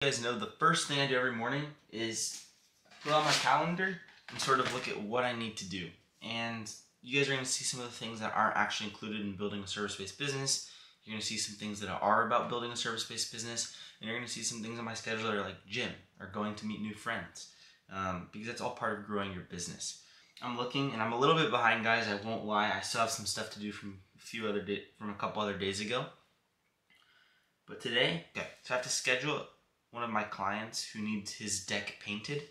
You guys know the first thing I do every morning is put on my calendar and sort of look at what I need to do. And you guys are going to see some of the things that aren't actually included in building a service-based business. You're going to see some things that are about building a service-based business. And you're going to see some things on my schedule that are like gym or going to meet new friends. Because that's all part of growing your business. I'm looking and I'm a little bit behind, guys. I won't lie. I still have some stuff to do from a couple other days ago. But today, so I have to schedule one of my clients who needs his deck painted.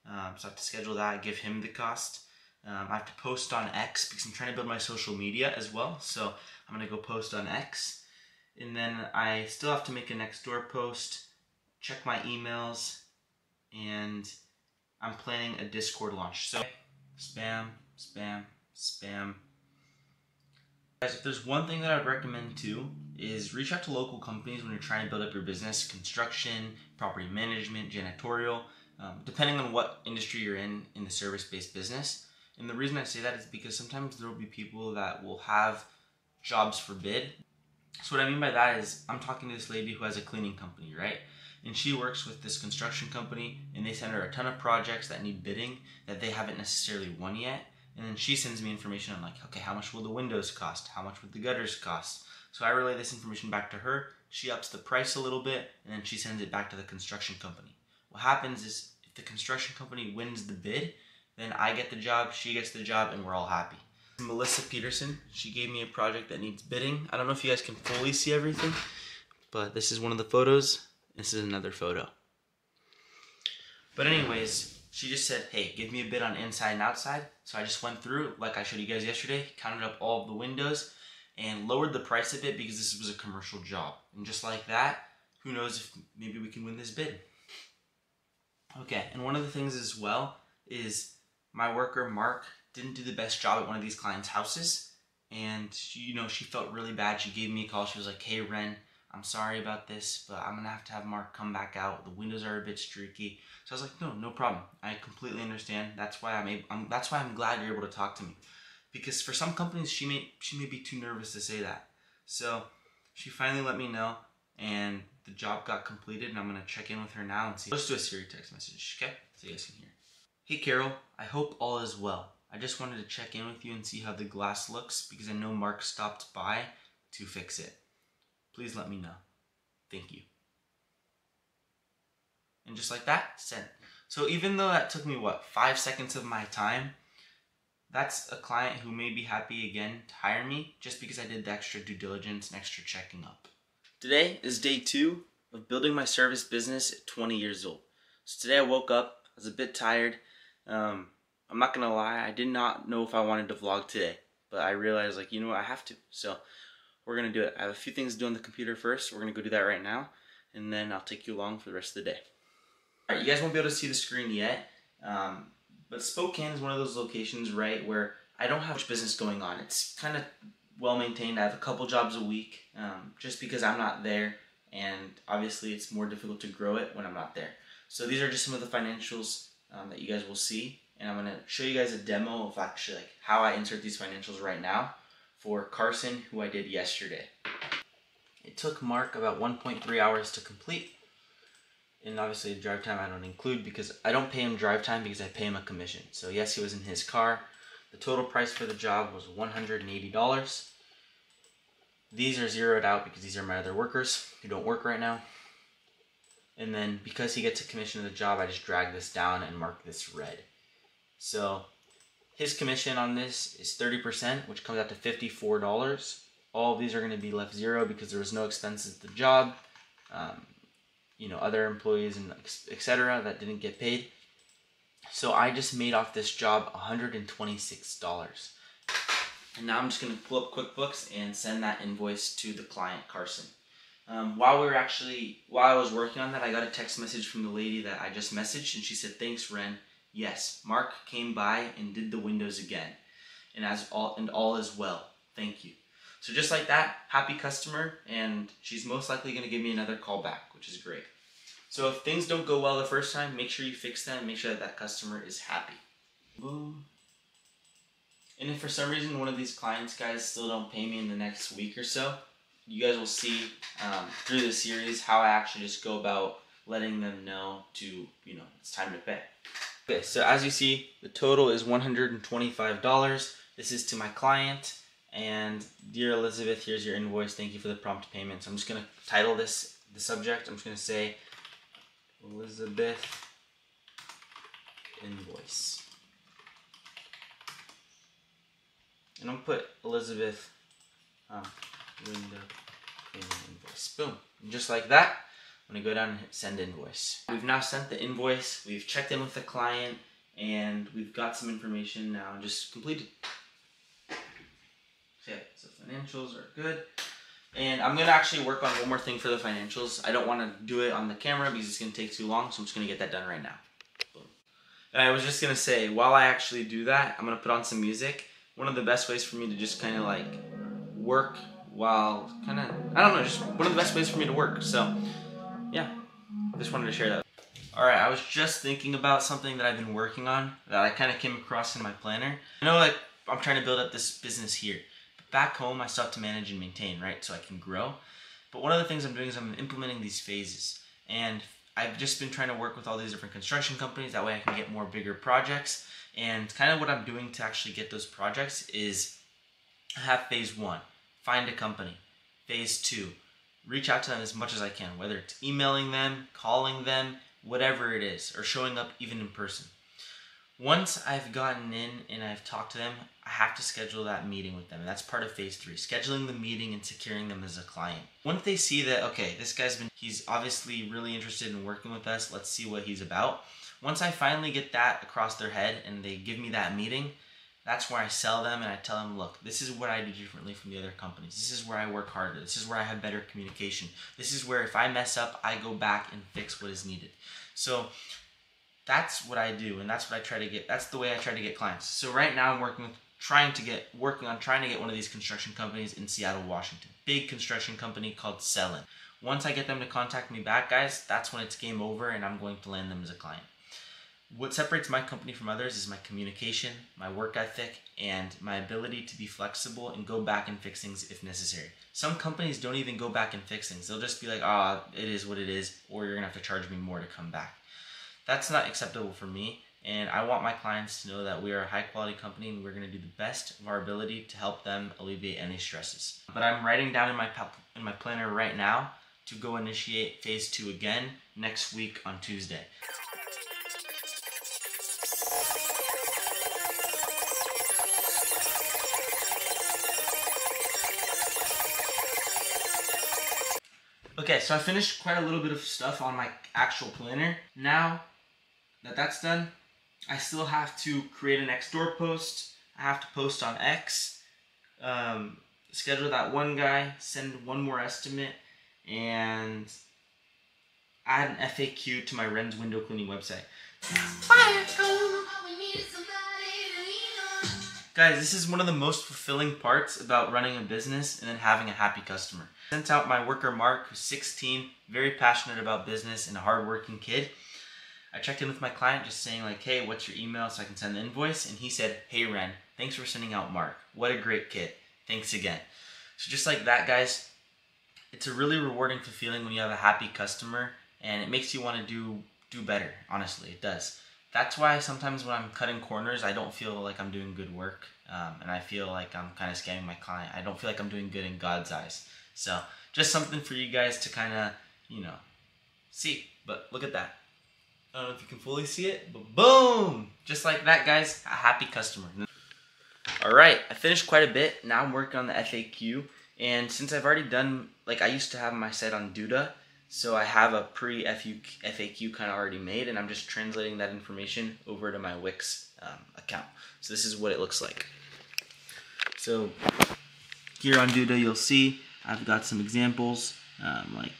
So I have to schedule that, give him the cost. I have to post on X because I'm trying to build my social media as well. So I'm going to go post on X. And then I still have to make a Nextdoor post, check my emails, and I'm planning a Discord launch. So spam, spam, spam. Guys, if there's one thing that I would recommend too, is reach out to local companies when you're trying to build up your business. Construction, property management, janitorial, depending on what industry you're in the service-based business. And the reason I say that is because sometimes there will be people that will have jobs for bid. So what I mean by that is I'm talking to this lady who has a cleaning company, right? And she works with this construction company and they send her a ton of projects that need bidding that they haven't necessarily won yet. And then she sends me information on like, okay, how much will the windows cost? How much would the gutters cost? So I relay this information back to her. She ups the price a little bit and then she sends it back to the construction company. What happens is if the construction company wins the bid, then I get the job, she gets the job, and we're all happy. Melissa Peterson, she gave me a project that needs bidding. I don't know if you guys can fully see everything, but this is one of the photos. This is another photo. But anyways, she just said, hey, give me a bid on inside and outside. So I just went through, like I showed you guys yesterday, counted up all of the windows, and lowered the price a bit because this was a commercial job. And just like that, who knows if maybe we can win this bid. Okay, and one of the things as well is my worker, Mark, didn't do the best job at one of these clients' houses. And she felt really bad. She gave me a call. She was like, hey, Ren, I'm sorry about this, but I'm going to have Mark come back out. The windows are a bit streaky. So I was like, no problem. I completely understand. That's why I'm glad you're able to talk to me. Because for some companies, she may be too nervous to say that. So she finally let me know, and the job got completed, and I'm going to check in with her now and see. Let's do a Siri text message, okay? So you guys can hear. Hey, Carol, I hope all is well. I just wanted to check in with you and see how the glass looks because I know Mark stopped by to fix it. Please let me know. Thank you. And just like that, sent. So even though that took me, 5 seconds of my time, that's a client who may be happy again to hire me just because I did the extra due diligence and extra checking up. Today is day 2 of building my service business at 20 years old. So today I woke up, I was a bit tired. I'm not gonna lie, I did not know if I wanted to vlog today, but I realized like, you know what, I have to. So we're gonna do it. I have a few things to do on the computer first. We're gonna go do that right now, and then I'll take you along for the rest of the day. Alright, you guys won't be able to see the screen yet, but Spokane is one of those locations, right, where I don't have much business going on. It's kind of well maintained. I have a couple jobs a week, just because I'm not there, and obviously it's more difficult to grow it when I'm not there. So these are just some of the financials that you guys will see, and I'm going to show you guys a demo of actually like how I insert these financials right now for Carson, who I did yesterday. It took Mark about 1.3 hours to complete, and obviously drive time I don't include because I don't pay him drive time because I pay him a commission. So yes, he was in his car. The total price for the job was $180. These are zeroed out because these are my other workers who don't work right now. And then because he gets a commission of the job, I just drag this down and mark this red. So his commission on this is 30%, which comes out to $54. All of these are going to be left zero because there was no expenses at the job, other employees and etc. that didn't get paid. So I just made off this job $126. And now I'm just going to pull up QuickBooks and send that invoice to the client, Carson. While I was working on that, I got a text message from the lady that I just messaged, and she said, thanks, Ren. Yes, Mark came by and did the windows again, and all is well. Thank you. So just like that, happy customer, and she's most likely going to give me another call back, which is great. So if things don't go well the first time, make sure you fix them, make sure that customer is happy. Boom. And if for some reason one of these clients, guys, still don't pay me in the next week or so, you guys will see through this series how I actually just go about letting them know to, it's time to pay. Okay, so as you see, the total is $125. This is to my client. And dear Elizabeth, here's your invoice. Thank you for the prompt payment. So I'm just going to title this the subject. I'm just going to say Elizabeth invoice. And I'm going to put Elizabeth window payment invoice. Boom. And just like that, I'm going to go down and hit send invoice. We've now sent the invoice. We've checked in with the client. And we've got some information now just completed. Okay, so financials are good. And I'm going to actually work on one more thing for the financials. I don't want to do it on the camera because it's going to take too long, so I'm just going to get that done right now. Boom. And I was just going to say, while I actually do that, I'm going to put on some music. One of the best ways for me to just kind of like work while just one of the best ways for me to work. So, yeah, just wanted to share that. Alright, I was just thinking about something that I've been working on that I kind of came across in my planner. I know like I'm trying to build up this business here. Back home, I still have to manage and maintain, right? So I can grow. But one of the things I'm doing is I'm implementing these phases. And I've just been trying to work with all these different construction companies. That way I can get more bigger projects. And kind of what I'm doing to actually get those projects is I have phase 1, find a company. Phase 2, reach out to them as much as I can, whether it's emailing them, calling them, whatever it is, or showing up even in person. Once I've gotten in and I've talked to them, I have to schedule that meeting with them. And that's part of phase 3, scheduling the meeting and securing them as a client. Once they see that, okay, this guy's he's obviously really interested in working with us, let's see what he's about. Once I finally get that across their head and they give me that meeting, that's where I sell them and I tell them, look, this is what I do differently from the other companies. This is where I work harder. This is where I have better communication. This is where if I mess up, I go back and fix what is needed. So that's what I do, and that's what I try to get. That's the way I try to get clients. So right now I'm trying to get one of these construction companies in Seattle, Washington. Big construction company called Selin. Once I get them to contact me back, guys, that's when it's game over and I'm going to land them as a client. What separates my company from others is my communication, my work ethic, and my ability to be flexible and go back and fix things if necessary. Some companies don't even go back and fix things. They'll just be like, it is what it is, or you're gonna have to charge me more to come back. That's not acceptable for me, and I want my clients to know that we are a high quality company and we're gonna do the best of our ability to help them alleviate any stresses. But I'm writing down in my planner right now to go initiate phase 2 again next week on Tuesday. Okay, so I finished quite a little bit of stuff on my actual planner. Now that that's done, I still have to create an Nextdoor post. I have to post on X, schedule that one guy, send one more estimate, and add an FAQ to my Wren's window cleaning website. Guys, this is one of the most fulfilling parts about running a business and then having a happy customer. I sent out my worker Mark, who's 16, very passionate about business and a hardworking kid. I checked in with my client just saying like, hey, what's your email so I can send the invoice? And he said, hey Wren, thanks for sending out Mark. What a great kid. Thanks again. So just like that, guys, it's a really rewarding feeling when you have a happy customer and it makes you want to do better. Honestly, it does. That's why sometimes when I'm cutting corners, I don't feel like I'm doing good work. And I feel like I'm kind of scamming my client. I don't feel like I'm doing good in God's eyes. So just something for you guys to kind of, see. But look at that. I don't know if you can fully see it, but boom! Just like that, guys, a happy customer. Alright, I finished quite a bit. Now I'm working on the FAQ. And since I've already done, I used to have my site on Duda, so I have a pre-FAQ kind of already made, and I'm just translating that information over to my Wix account. So this is what it looks like. So here on Duda, you'll see I've got some examples, like,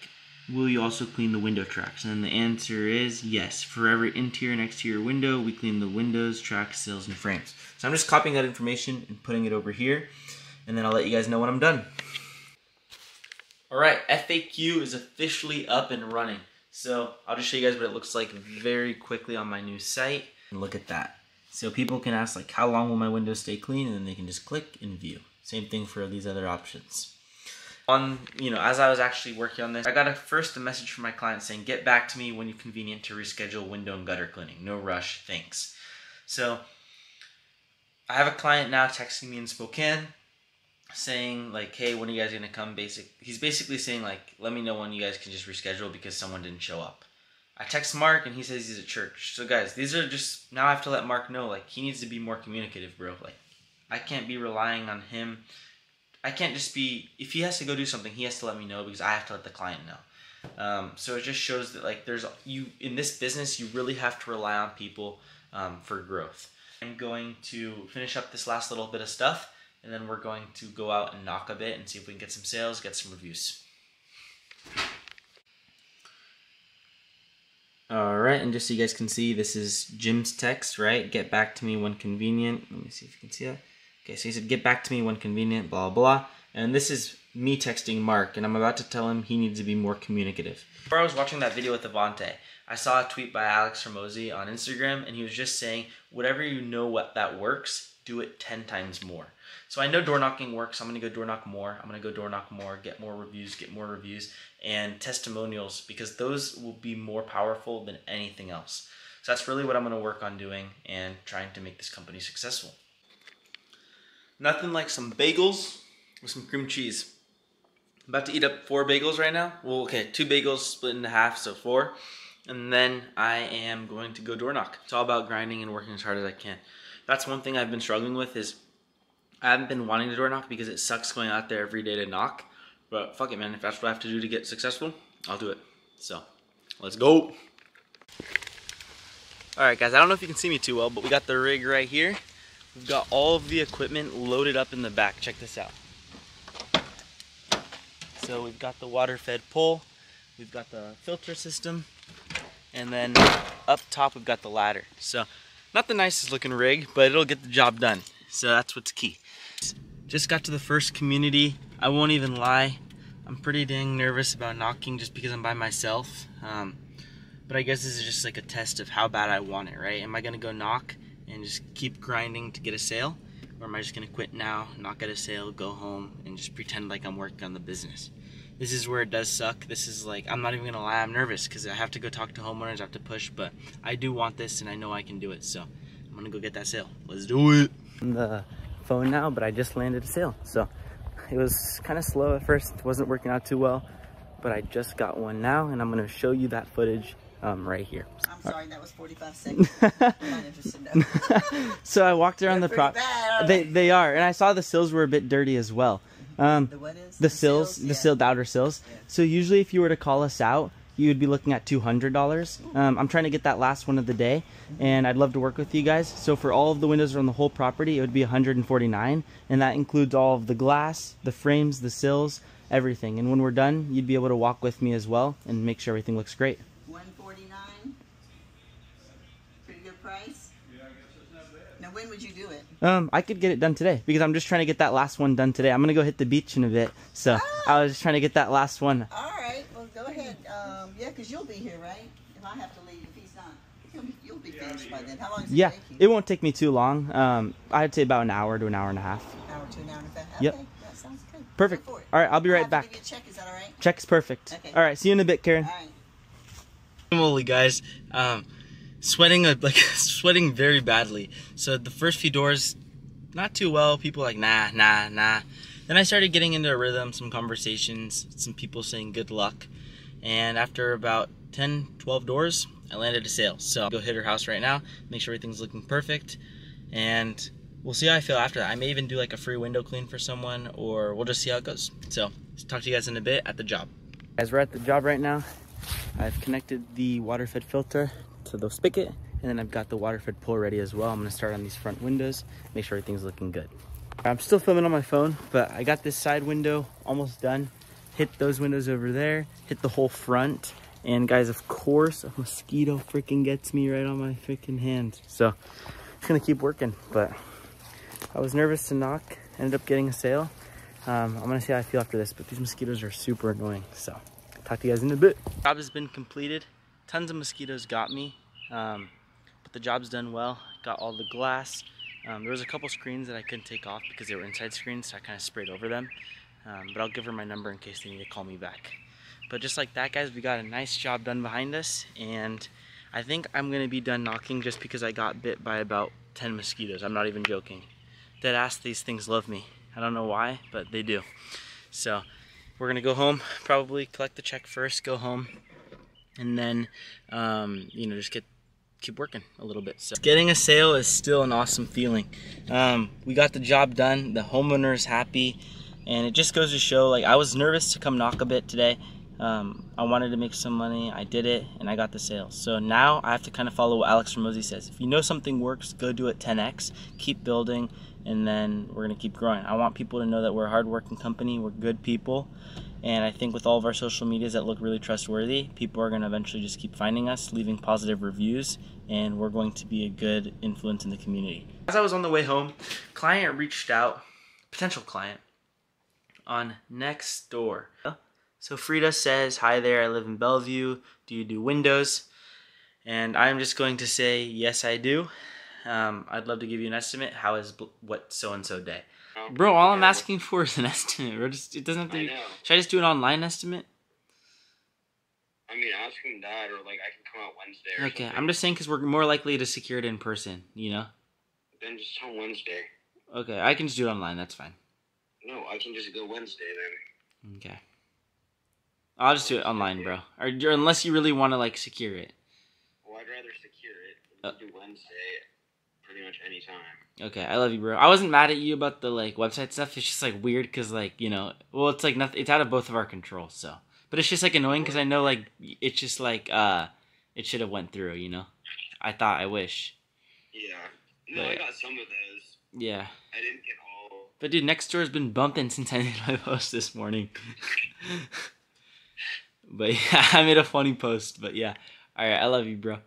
will you also clean the window tracks? And the answer is yes. For every interior and exterior window, we clean the windows, tracks, sills, and frames. So I'm just copying that information and putting it over here, and then I'll let you guys know when I'm done. Alright, FAQ is officially up and running. So I'll just show you guys what it looks like very quickly on my new site. And look at that. So people can ask like, how long will my windows stay clean? And then they can just click and view. Same thing for these other options. As I was actually working on this, I got a message from my client saying, get back to me when you're convenient to reschedule window and gutter cleaning. No rush, thanks. So I have a client now texting me in Spokane saying like, hey, when are you guys gonna come? He's basically saying like, let me know when you guys can just reschedule because someone didn't show up. I text Mark and he says he's at church. So guys, these are just, now I have to let Mark know like he needs to be more communicative, bro. Like I can't be relying on him. I can't just be, if he has to go do something, he has to let me know because I have to let the client know. So it just shows that like in this business, you really have to rely on people for growth. I'm going to finish up this last little bit of stuff and then we're going to go out and knock a bit and see if we can get some sales, get some reviews. Alright, and just so you guys can see, this is Jim's text, right? Get back to me when convenient. Let me see if you can see that. Okay, so he said, get back to me when convenient, blah, blah. And this is me texting Mark, and I'm about to tell him he needs to be more communicative. Before I was watching that video with Avante, I saw a tweet by Alex Hormozi on Instagram, and he was just saying, whatever you know what that works, do it 10 times more. So I know door knocking works. I'm going to go door knock more. I'm going to go door knock more, get more reviews, and testimonials, because those will be more powerful than anything else. So that's really what I'm going to work on doing and trying to make this company successful. Nothing like some bagels with some cream cheese. I'm about to eat up 4 bagels right now. Well, okay, 2 bagels split into half, so 4. And then I am going to go door knock. It's all about grinding and working as hard as I can. That's one thing I've been struggling with is I haven't been wanting to door knock because it sucks going out there every day to knock. But fuck it, man. If that's what I have to do to get successful, I'll do it. So, let's go. Alright guys, I don't know if you can see me too well, but we got the rig right here. We've got all of the equipment loaded up in the back. Check this out. So we've got the water-fed pole, we've got the filter system, and then up top we've got the ladder. So, not the nicest looking rig, but it'll get the job done. So that's what's key. Just got to the first community. I won't even lie, I'm pretty dang nervous about knocking just because I'm by myself. But I guess this is just like a test of how bad I want it, right? Am I gonna go knock and just keep grinding to get a sale? Or am I just gonna quit now, not get a sale, go home, and just pretend like I'm working on the business? This is where it does suck. This is like, I'm not even gonna lie, I'm nervous because I have to go talk to homeowners, I have to push, but I do want this and I know I can do it, so I'm gonna go get that sale. Let's do it. On the phone now, but I just landed a sale. So it was kind of slow at first, wasn't working out too well, but I just got one now and I'm gonna show you that footage right here. I'm sorry, that was 45 seconds. I'm not interested now. So I walked around the prop. They are, and I saw the sills were a bit dirty as well. The what is? The sills, yeah. The outer sills. Yeah. So usually if you were to call us out, you would be looking at $200. I'm trying to get that last one of the day, and I'd love to work with you guys. So for all of the windows on the whole property, it would be $149, and that includes all of the glass, the frames, the sills, everything. And when we're done, you'd be able to walk with me as well and make sure everything looks great. $149, pretty good price. Yeah, I guess it's not bad. Now when would you do it? I could get it done today because I'm just trying to get that last one done today. I'm gonna go hit the beach in a bit, so I was just trying to get that last one. All right, well go ahead. Yeah, because you'll be here, right? If I have to leave, if he's not, you'll be finished by then. How long does it take you? It won't take me too long. I'd say about an hour to an hour and a half. An hour to an hour and a half. Yep. Okay, that sounds good. Perfect. All right, I'll be right back. Give you a check. Is that all right? Check's perfect. Okay. All right, see you in a bit, Karen. All right. Holy guys, sweating very badly. So the first few doors, not too well. People like nah. Then I started getting into a rhythm, some conversations, some people saying good luck, and after about 10, 12 doors, I landed a sale. So I'll go hit her house right now, make sure everything's looking perfect, and we'll see how I feel after that. I may even do like a free window clean for someone, or we'll just see how it goes. So talk to you guys in a bit at the job. Guys, we're at the job right now. I've connected the water-fed filter to the spigot, and then I've got the water-fed pole ready as well. I'm gonna start on these front windows, make sure everything's looking good. I'm still filming on my phone, but I got this side window almost done. Hit those windows over there, hit the whole front, and guys, of course, a mosquito freaking gets me right on my freaking hand. So, just gonna keep working, but I was nervous to knock, ended up getting a sale. I'm gonna see how I feel after this, but these mosquitoes are super annoying, so talk to you guys in a bit. Job has been completed. Tons of mosquitoes got me, but the job's done well. Got all the glass. There was a couple screens that I couldn't take off because they were inside screens, so I kind of sprayed over them. but I'll give her my number in case they need to call me back. But just like that, guys, we got a nice job done behind us, and I think I'm gonna be done knocking just because I got bit by about 10 mosquitoes. I'm not even joking. Deadass, these things love me. I don't know why, but they do. So we're gonna go home, probably collect the check first, go home, and then you know, just keep working a little bit. So getting a sale is still an awesome feeling. We got the job done, the homeowner is happy, and it just goes to show, like, I was nervous to come knock a bit today. I wanted to make some money, I did it, and I got the sale. So now I have to kind of follow what Alex Hormozi says. If you know something works, go do it 10x, keep building, and then we're gonna keep growing. I want people to know that we're a hard-working company, we're good people, and I think with all of our social medias that look really trustworthy, people are gonna eventually just keep finding us, leaving positive reviews, and we're going to be a good influence in the community. As I was on the way home, client reached out, potential client, on Nextdoor. So Frida says, "Hi there, I live in Bellevue. Do you do windows?" And I'm just going to say, yes, I do. I'd love to give you an estimate. How is what so-and-so day? Bro, all I'm asking for is an estimate. Bro. It doesn't have to be, should I just do an online estimate? I mean, ask him that, or like I can come out Wednesday or okay, something. I'm just saying because we're more likely to secure it in person, you know? Then just tell Wednesday. Okay, I can just do it online, that's fine. No, I can just go Wednesday then. Okay. I'll just do it online, bro. Or unless you really want to, like, secure it. Well, I'd rather secure it. We can do Wednesday pretty much any time. Okay, I love you, bro. I wasn't mad at you about the, like, website stuff. It's just, like, weird because, like, you know, well, it's, like, nothing. It's out of both of our control, so. But it's just, like, annoying because I know, like, it's just, like, it should have went through, you know? I wish. Yeah. No, but I got some of those. Yeah. I didn't get all. But, dude, Nextdoor has been bumping since I made my post this morning. But, yeah, I made a funny post, but, yeah. All right, I love you, bro. All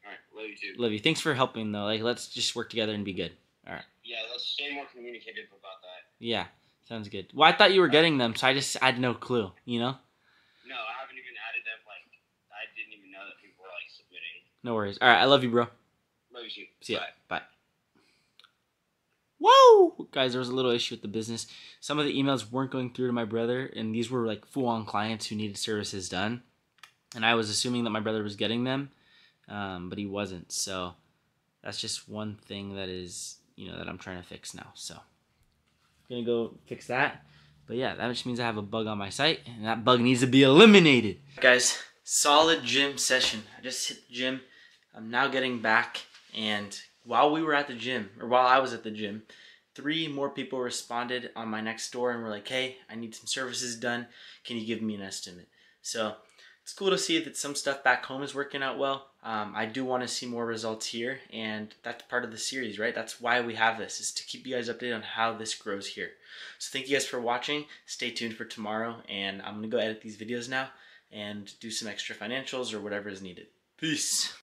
right, love you too. Love you. Thanks for helping, though. Like, let's just work together and be good. All right. Yeah, let's stay more communicative about that. Yeah, sounds good. Well, I thought you were getting them, so I had no clue, you know? No, I haven't even added them. Like, I didn't even know that people were, like, submitting. No worries. All right, I love you, bro. Love you too. See ya. Bye. Whoa! Guys, there was a little issue with the business. Some of the emails weren't going through to my brother, and these were, like, full-on clients who needed services done. And I was assuming that my brother was getting them, but he wasn't. So that's just one thing that is, you know, that I'm trying to fix now. So I'm going to go fix that. But yeah, that just means I have a bug on my site, and that bug needs to be eliminated. Guys, solid gym session. I just hit the gym. I'm now getting back, and while we were at the gym, or while I was at the gym, 3 more people responded on my Nextdoor and were like, "Hey, I need some services done. Can you give me an estimate?" So it's cool to see that some stuff back home is working out well. I do want to see more results here, and that's part of the series, right? That's why we have this, is to keep you guys updated on how this grows here. So thank you guys for watching. Stay tuned for tomorrow, and I'm going to go edit these videos now and do some extra financials or whatever is needed. Peace.